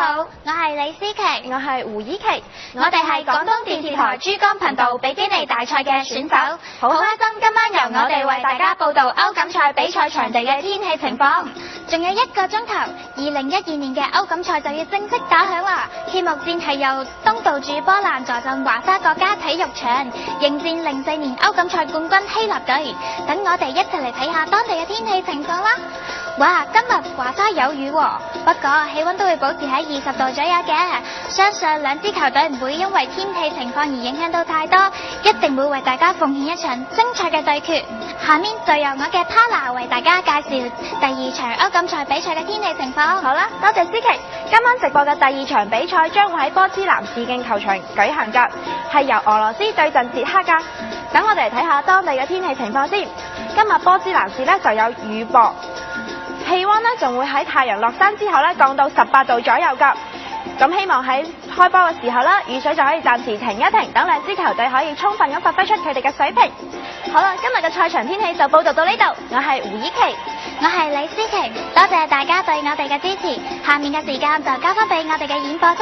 好，我係李思琪，我係胡依琪，我哋係廣東電視台珠江頻道比基尼大賽嘅選手，好開心今晚由我哋為大家報道歐錦賽比賽場地嘅天氣情況。仲有1個鐘頭，2012年嘅歐錦賽就要正式打響啦！揭幕戰係由東道主波蘭坐鎮華沙國家體育場，迎戰04年歐錦賽冠軍希臘隊。等我哋一齊嚟睇下當地嘅天氣情況啦！哇，今日華沙有雨喎，不過氣溫都會保持喺20度左右嘅。相信兩支球隊唔會因為天氣情況而影響到太多，一定會為大家奉獻一場精彩嘅對決。下面就由我嘅 Pala 為大家介紹第2場歐錦賽比賽嘅天氣情況。好啦，多謝思琪。今晚直播嘅第2場比賽將會喺波茲南市競球場舉行㗎，係由俄羅斯對陣捷克㗎。等我哋嚟睇下當地嘅天氣情況先。今日波茲南市呢就有雨薄，氣溫呢仲會喺太陽落山之後呢降到18度左右㗎。咁希望喺開波嘅時候啦，雨水就可以暫時停一停，等兩支球隊可以充分咁發揮出佢哋嘅水平。好啦，今日嘅賽場天氣就報道到呢度。我係胡依琪，我係李思琪，多謝大家對我哋嘅支持。下面嘅時間就交翻俾我哋嘅演播室。